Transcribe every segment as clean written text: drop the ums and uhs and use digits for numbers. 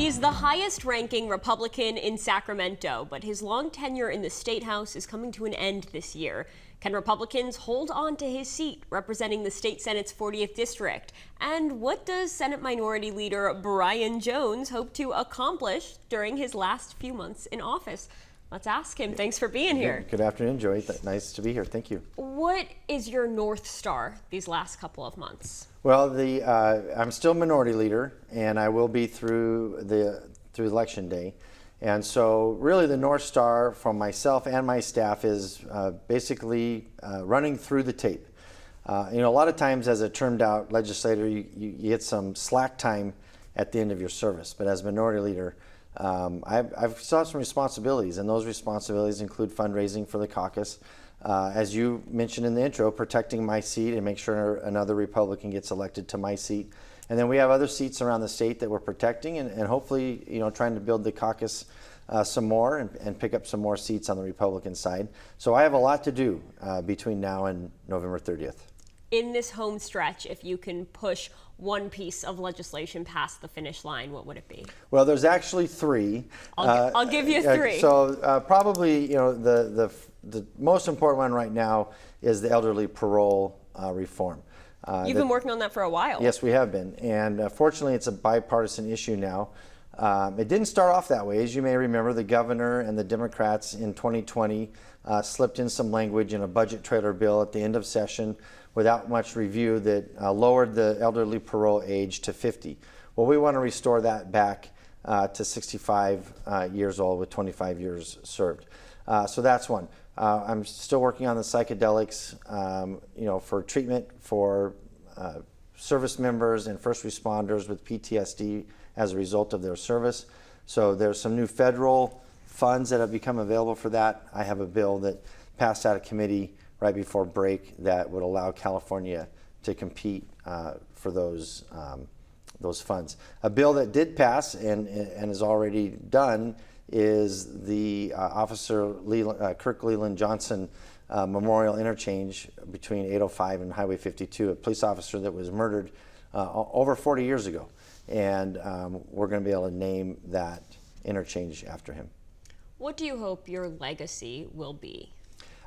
He's the highest-ranking Republican in Sacramento, but his long tenure in the statehouse is coming to an end this year. Can Republicans hold on to his seat representing the state Senate's 40th district? And what does Senate Minority Leader Brian Jones hope to accomplish during his last few months in office? Let's ask him. Thanks for being here. Good afternoon, Joey. Nice to be here. Thank you. What is your North Star these last couple of months? Well, I'm still Minority Leader, and I will be through Election Day. And so really the North Star from myself and my staff is basically running through the tape. A lot of times as a termed out legislator, you get some slack time at the end of your service. But as Minority Leader, I've still have some responsibilities, and those responsibilities include fundraising for the caucus. As you mentioned in the intro, protecting my seat and make sure another Republican gets elected to my seat. And then we have other seats around the state that we're protecting and hopefully, trying to build the caucus some more and pick up some more seats on the Republican side. So I have a lot to do between now and November 30th. In this home stretch, if you can push one piece of legislation past the finish line, what would it be? Well, there's actually three. I'll give you three. So probably, the most important one right now is the elderly parole reform. You've been working on that for a while. Yes, we have been. And fortunately, it's a bipartisan issue now. It didn't start off that way. As you may remember, the governor and the Democrats in 2020 slipped in some language in a budget trailer bill at the end of session without much review that lowered the elderly parole age to 50. Well, we want to restore that back to 65 years old with 25 years served. So that's one. I'm still working on the psychedelics, for treatment for service members and first responders with PTSD as a result of their service. So there's some new federal funds that have become available for that. I have a bill that passed out of committee right before break that would allow California to compete for those funds. A bill that did pass and is already done is the Officer Kirk Leland Johnson Memorial Interchange between 805 and Highway 52, a police officer that was murdered over 40 years ago. And we're going to be able to name that interchange after him. What do you hope your legacy will be?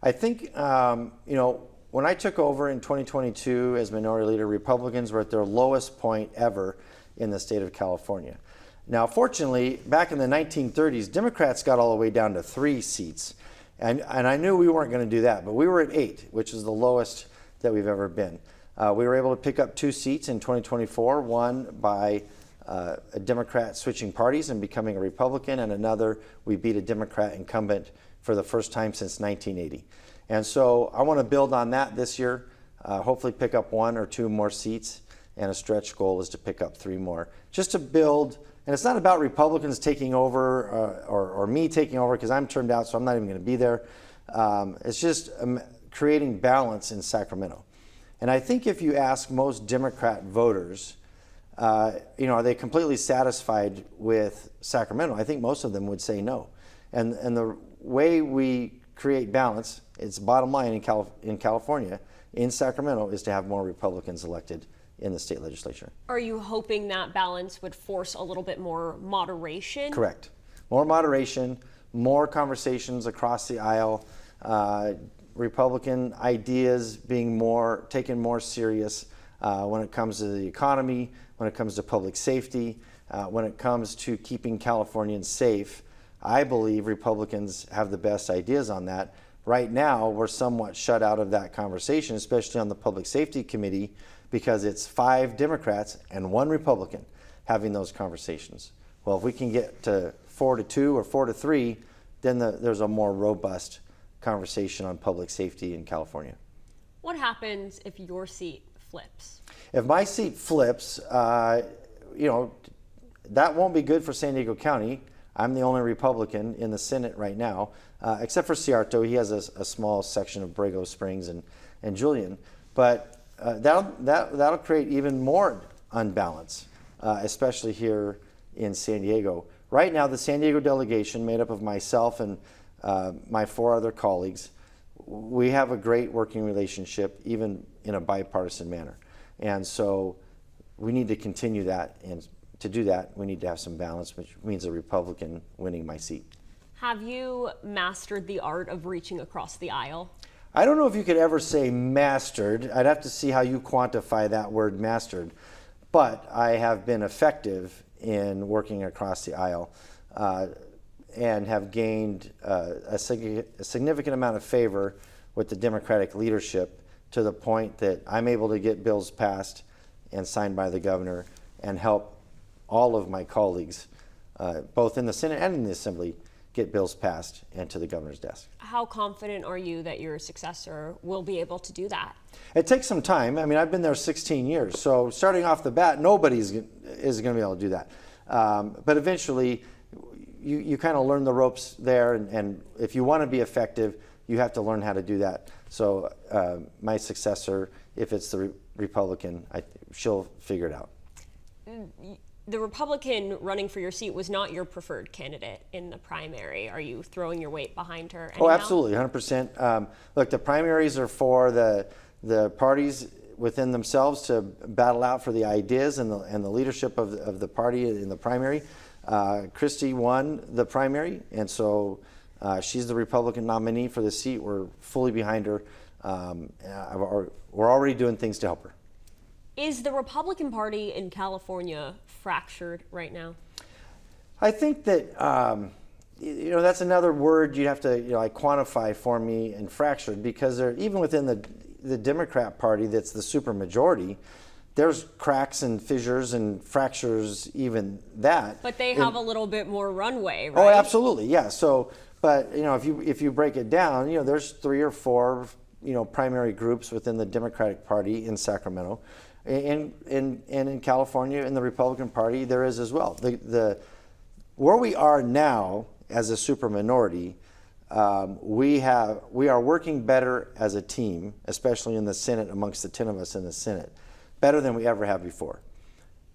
I think, when I took over in 2022 as Minority Leader, Republicans were at their lowest point ever in the state of California. Now, fortunately, back in the 1930s, Democrats got all the way down to 3 seats. And I knew we weren't going to do that, but we were at 8, which is the lowest that we've ever been. We were able to pick up 2 seats in 2024, one by a Democrat switching parties and becoming a Republican, and another, we beat a Democrat incumbent for the first time since 1980. And so I want to build on that this year, hopefully pick up 1 or 2 more seats, and a stretch goal is to pick up 3 more, just to build. And it's not about Republicans taking over or me taking over, because I'm termed out, so I'm not even going to be there. It's just creating balance in Sacramento. And I think if you ask most Democrat voters, are they completely satisfied with Sacramento? I think most of them would say no. And the way we create balance, it's bottom line in California, in Sacramento, is to have more Republicans elected in the state legislature. Are you hoping that balance would force a little bit more moderation? Correct. More moderation, more conversations across the aisle, Republican ideas being taken more serious when it comes to the economy, when it comes to public safety, when it comes to keeping Californians safe. I believe Republicans have the best ideas on that. Right now, we're somewhat shut out of that conversation, especially on the Public Safety Committee, because it's 5 Democrats and 1 Republican having those conversations. Well, if we can get to 4-2 or 4-3, then there's a more robust conversation on public safety in California. What happens if your seat flips? If my seat flips, that won't be good for San Diego County. I'm the only Republican in the Senate right now, except for Ciarto. He has a small section of Borrego Springs and Julian. But that'll create even more unbalance, especially here in San Diego. Right now, the San Diego delegation, made up of myself and my 4 other colleagues, we have a great working relationship, even in a bipartisan manner. And so we need to continue that and to do that, we need to have some balance, which means a Republican winning my seat. Have you mastered the art of reaching across the aisle? I don't know if you could ever say mastered. I'd have to see how you quantify that word mastered. But I have been effective in working across the aisle and have gained a significant amount of favor with the Democratic leadership to the point that I'm able to get bills passed and signed by the governor and help all of my colleagues, both in the Senate and in the Assembly, get bills passed and to the governor's desk. How confident are you that your successor will be able to do that? It takes some time. I mean, I've been there 16 years, so starting off the bat, nobody is going to be able to do that. But eventually, you kind of learn the ropes there, and if you want to be effective, you have to learn how to do that. So my successor, if it's the Republican, she'll figure it out. The Republican running for your seat was not your preferred candidate in the primary. Are you throwing your weight behind her anyhow? Oh, absolutely, 100%. Look, the primaries are for the parties within themselves to battle out for the ideas and the leadership of the party in the primary. Christie won the primary, and so she's the Republican nominee for the seat. We're fully behind her. We're already doing things to help her. Is the Republican Party in California fractured right now? I think that that's another word you have to quantify for me, and fractured, because even within the Democrat Party, that's the supermajority, there's cracks and fissures and fractures, even that. But they have a little bit more runway, right? Oh, absolutely, yeah. So, but if you break it down, there's 3 or 4 primary groups within the Democratic Party in Sacramento. And in California, in the Republican Party, there is as well. Where we are now as a superminority, we are working better as a team, especially in the Senate, amongst the 10 of us in the Senate, better than we ever have before,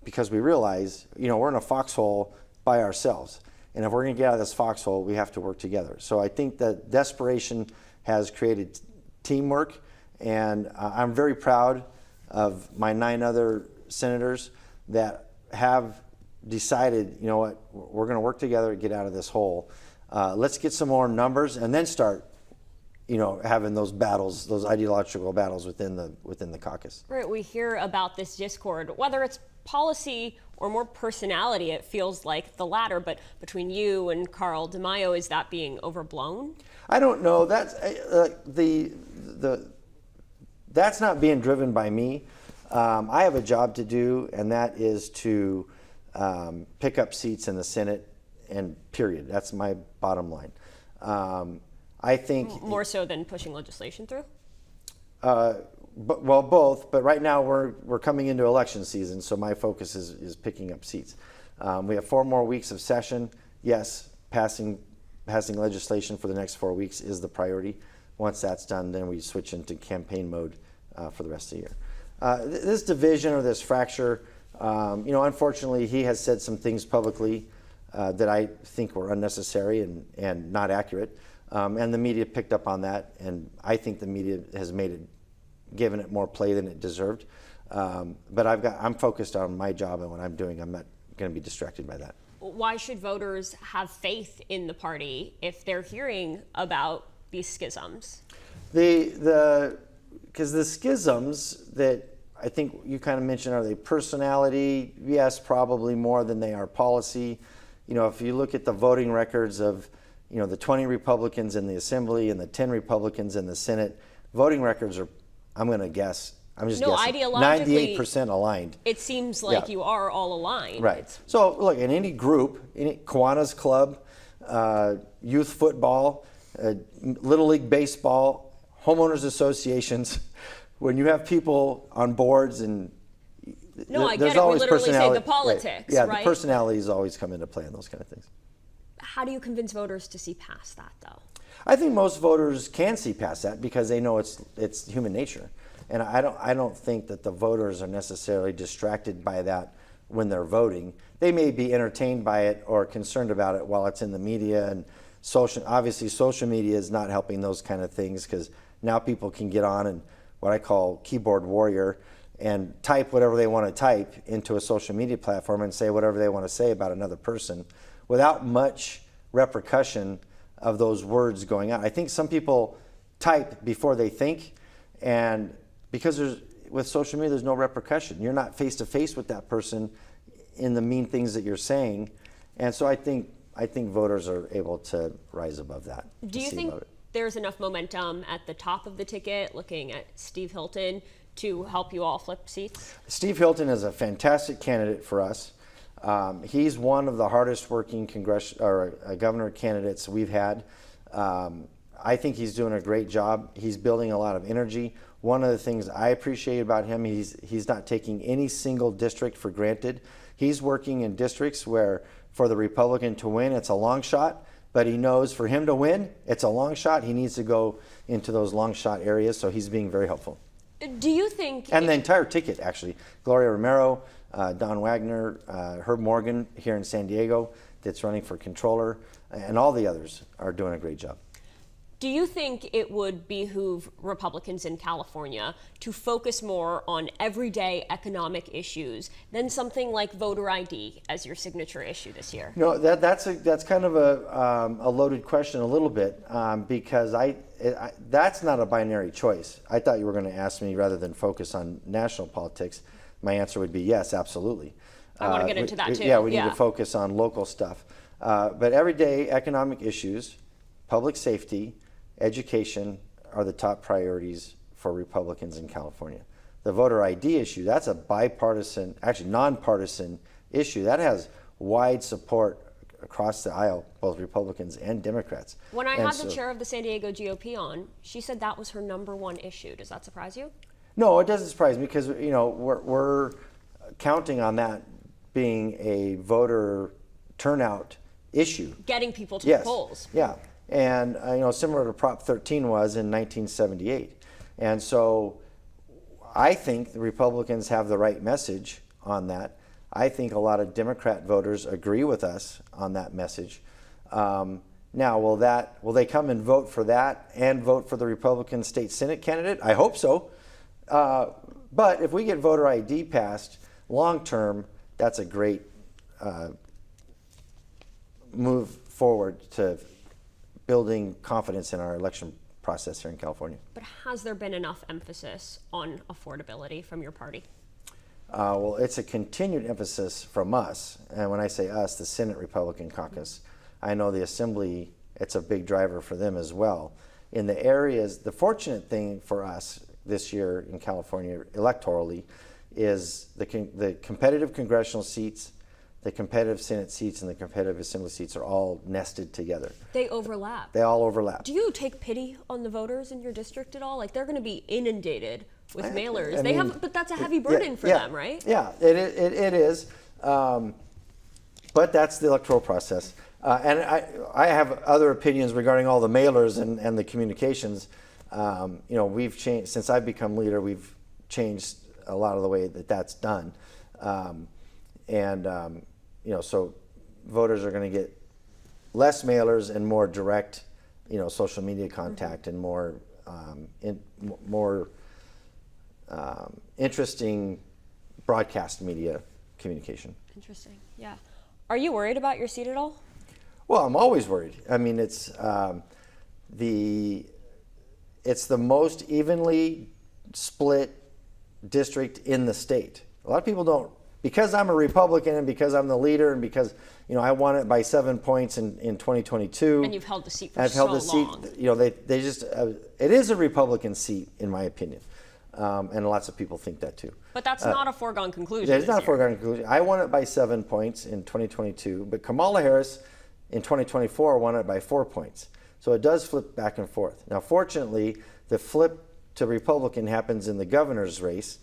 because we realize we're in a foxhole by ourselves, and if we're going to get out of this foxhole, we have to work together. So I think that desperation has created teamwork, and I'm very proud of my 9 other senators that have decided, we're going to work together to get out of this hole. Let's get some more numbers and then start, having those battles, those ideological battles within the caucus. Right. We hear about this discord, whether it's policy or more personality. It feels like the latter. But between you and Carl DeMaio, is that being overblown? I don't know. That's that's not being driven by me. I have a job to do, and that is to pick up seats in the Senate, and period. That's my bottom line. I think more so than pushing legislation through. Well, both. But right now we're coming into election season, so my focus is picking up seats. We have 4 more weeks of session. Yes, passing legislation for the next 4 weeks is the priority. Once that's done, then we switch into campaign mode for the rest of the year. This division or this fracture, unfortunately, he has said some things publicly that I think were unnecessary and not accurate. And the media picked up on that, and I think the media has given it more play than it deserved. But I'm focused on my job and what I'm doing. I'm not going to be distracted by that. Why should voters have faith in the party if they're hearing about these schisms? Because the schisms that I think you kind of mentioned, are they personality? Yes, probably more than they are policy. If you look at the voting records of the 20 Republicans in the Assembly and the 10 Republicans in the Senate, voting records are, I'm going to guess, I'm just guessing, ideologically, 98% aligned. It seems like you are all aligned. Right. So look, in any group, Kiwanis Club, youth football, Little League baseball, homeowners associations, when you have people on boards and I there's get it. always We literally say personality. the politics, Yeah, right? The personalities always come into play in those kind of things. How do you convince voters to see past that, though? I think most voters can see past that because they know it's human nature, and I don't think that the voters are necessarily distracted by that when they're voting. They may be entertained by it or concerned about it while it's in the media, and obviously social media is not helping those kind of things, because now people can get on and what I call keyboard warrior and type whatever they want to type into a social media platform and say whatever they want to say about another person without much repercussion of those words going out. I think some people type before they think, and because with social media there's no repercussion. You're not face to face with that person in the mean things that you're saying, and so I think voters are able to rise above that. Do you think there's enough momentum at the top of the ticket, looking at Steve Hilton, to help you all flip seats? Steve Hilton is a fantastic candidate for us. He's one of the hardest working governor candidates we've had. I think he's doing a great job. He's building a lot of energy. One of the things I appreciate about him, he's not taking any single district for granted. He's working in districts where for the Republican to win, it's a long shot, but he knows for him to win, it's a long shot. He needs to go into those long shot areas, so he's being very helpful. Do you think... And the entire ticket, actually. Gloria Romero, Don Wagner, Herb Morgan here in San Diego that's running for controller, and all the others are doing a great job. Do you think it would behoove Republicans in California to focus more on everyday economic issues than something like voter ID as your signature issue this year? No, that's kind of a loaded question a little bit, because that's not a binary choice. I thought you were going to ask me rather than focus on national politics. My answer would be yes, absolutely. I want to get into that too. Yeah, we need to focus on local stuff. But everyday economic issues, public safety, education are the top priorities for Republicans in California. The voter ID issue, that's a bipartisan, actually nonpartisan issue. That has wide support across the aisle, both Republicans and Democrats. When I had the chair of the San Diego GOP on, she said that was her #1 issue. Does that surprise you? No, it doesn't surprise me because we're counting on that being a voter turnout issue. Getting people to the polls. Yeah. And similar to Prop 13 was in 1978. And so I think the Republicans have the right message on that. I think a lot of Democrat voters agree with us on that message. Now, will they come and vote for that and vote for the Republican state Senate candidate? I hope so. But if we get voter ID passed long term, that's a great move forward to building confidence in our election process here in California. But has there been enough emphasis on affordability from your party? Well, it's a continued emphasis from us. And when I say us, the Senate Republican caucus. I know the Assembly, it's a big driver for them as well. In the areas, the fortunate thing for us this year in California electorally is the competitive congressional seats, the competitive Senate seats, and the competitive Assembly seats are all nested together. They overlap. They all overlap. Do you take pity on the voters in your district at all? Like, they're going to be inundated with mailers. But that's a heavy burden for them, right? Yeah, it is. But that's the electoral process. And I have other opinions regarding all the mailers and the communications. We've changed, since I've become leader, we've changed a lot of the way that's done. So voters are going to get less mailers and more direct, social media contact and more interesting broadcast media communication. Interesting. Yeah. Are you worried about your seat at all? Well, I'm always worried. I mean, it's the most evenly split district in the state. A lot of people don't. Because I'm a Republican and because I'm the leader and because I won it by 7 points in 2022. And you've held the seat for I've so held the long. Seat. They just it is a Republican seat in my opinion, and lots of people think that too. But that's not a foregone conclusion. It's not a foregone conclusion. I won it by 7 points in 2022, but Kamala Harris in 2024 won it by 4 points. So it does flip back and forth. Now, fortunately, the flip to Republican happens in the governor's race.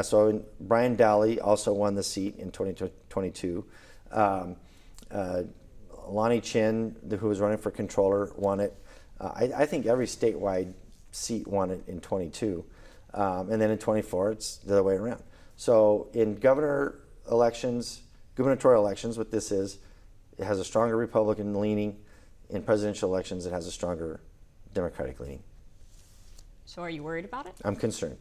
So Brian Dowley also won the seat in 2022. Lonnie Chin, who was running for controller, won it. I think every statewide seat won it in 22. And then in 24, it's the other way around. So in gubernatorial elections, what this is, it has a stronger Republican leaning. In presidential elections, it has a stronger Democratic leaning. So are you worried about it? I'm concerned.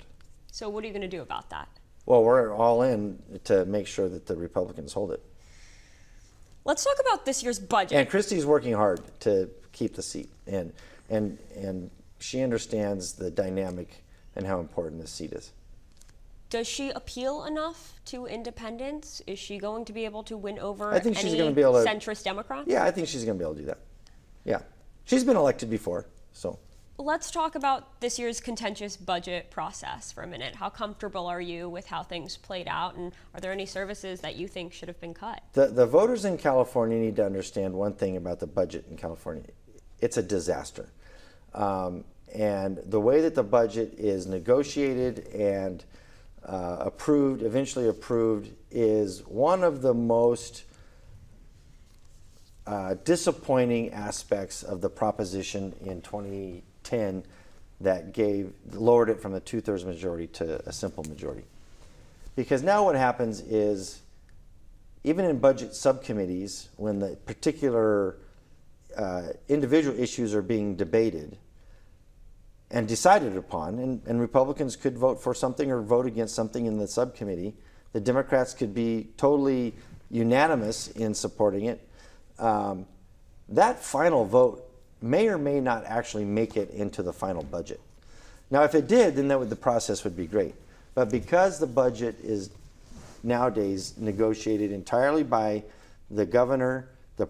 So what are you going to do about that? Well, we're all in to make sure that the Republicans hold it. Let's talk about this year's budget. And Christie's working hard to keep the seat, and she understands the dynamic and how important this seat is. Does she appeal enough to independents? Is she going to be able to win over I think any she's going to be able to, centrist Democrats? Yeah, I think she's going to be able to do that. Yeah. She's been elected before, so. Let's talk about this year's contentious budget process for a minute. How comfortable are you with how things played out, and are there any services that you think should have been cut? The voters in California need to understand one thing about the budget in California. It's a disaster. And the way that the budget is negotiated and approved, eventually approved, is one of the most disappointing aspects of the proposition in 2010 that lowered it from a 2/3 majority to a simple majority. Because now what happens is, even in budget subcommittees, when the particular individual issues are being debated and decided upon, and Republicans could vote for something or vote against something in the subcommittee, the Democrats could be totally unanimous in supporting it. That final vote may or may not actually make it into the final budget. Now, if it did, then the process would be great. But because the budget is nowadays negotiated entirely by the governor, the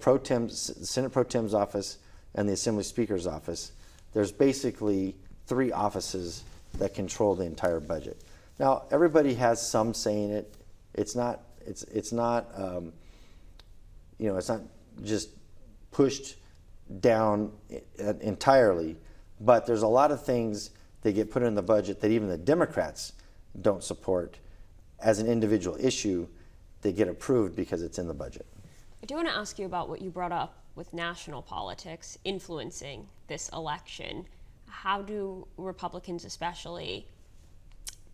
Senate Pro Tem's office, and the Assembly Speaker's office, there's basically 3 offices that control the entire budget. Now, everybody has some say in it. It's not just pushed down entirely, but there's a lot of things that get put in the budget that even the Democrats don't support as an individual issue. They get approved because it's in the budget. I do want to ask you about what you brought up with national politics influencing this election. How do Republicans especially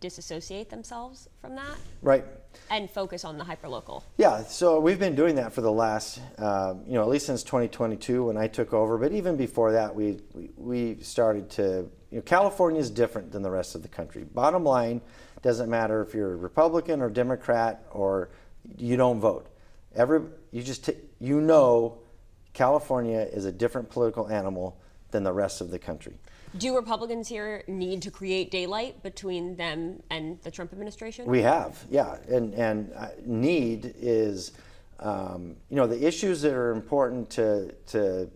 disassociate themselves from that? Right. And focus on the hyperlocal? Yeah, so we've been doing that for the last, at least since 2022 when I took over, but even before that, we started to, California is different than the rest of the country. Bottom line, doesn't matter if you're a Republican or Democrat or you don't vote. California is a different political animal than the rest of the country. Do Republicans here need to create daylight between them and the Trump administration? We have, yeah. And need is, the issues that are important to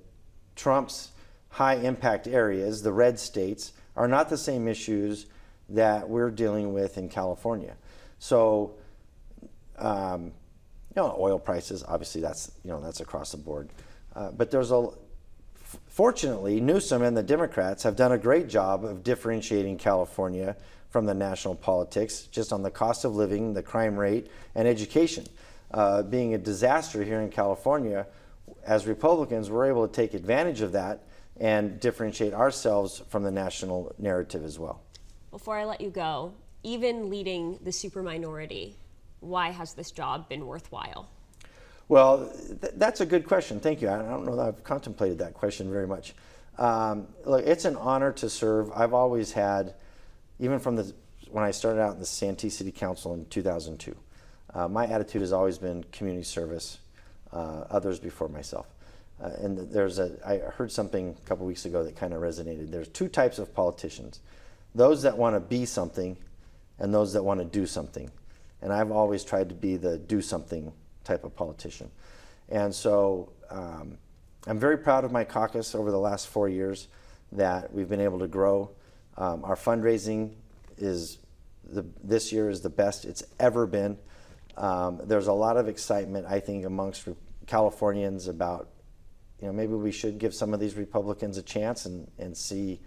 Trump's high impact areas, the red states, are not the same issues that we're dealing with in California. So, oil prices, obviously that's across the board. But fortunately, Newsom and the Democrats have done a great job of differentiating California from the national politics, just on the cost of living, the crime rate, and education. Being a disaster here in California, as Republicans, we're able to take advantage of that and differentiate ourselves from the national narrative as well. Before I let you go, even leading the super minority, why has this job been worthwhile? Well, that's a good question. Thank you. I don't know that I've contemplated that question very much. Look, it's an honor to serve. I've always had, even from when I started out in the Santee City Council in 2002, my attitude has always been community service, others before myself. And I heard something a couple weeks ago that kind of resonated. There's 2 types of politicians: those that want to be something, and those that want to do something. And I've always tried to be the do something type of politician. And so I'm very proud of my caucus over the last 4 years that we've been able to grow. Our fundraising this year is the best it's ever been. There's a lot of excitement, I think, amongst Californians about, maybe we should give some of these Republicans a chance and see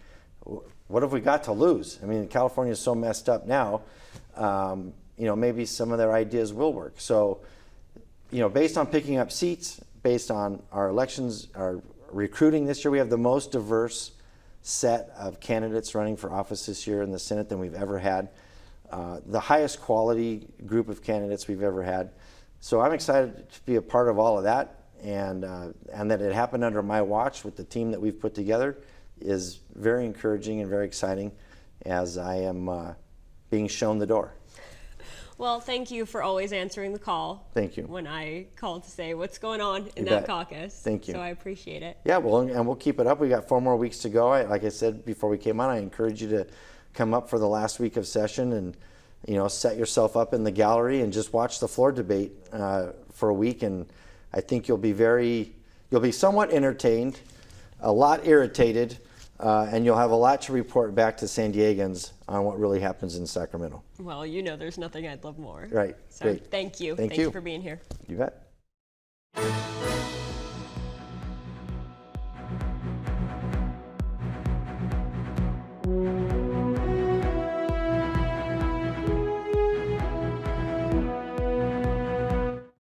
what have we got to lose. I mean, California is so messed up now. Maybe some of their ideas will work. So, based on picking up seats, based on our elections, our recruiting this year, we have the most diverse set of candidates running for office this year in the Senate than we've ever had. The highest quality group of candidates we've ever had. So I'm excited to be a part of all of that, and that it happened under my watch with the team that we've put together is very encouraging and very exciting as I am being shown the door. Well, thank you for always answering the call. Thank you. When I called to say what's going on in You that bet. caucus. Thank you. So I appreciate it. Yeah, well, and we'll keep it up. We got 4 more weeks to go. Like I said before we came on, I encourage you to come up for the last week of session and, set yourself up in the gallery and just watch the floor debate for a week. And I think you'll be somewhat entertained, a lot irritated, and you'll have a lot to report back to San Diegans on what really happens in Sacramento. Well, there's nothing I'd love more. Right. So Great. thank you. Thank Thank you you for being here. You bet.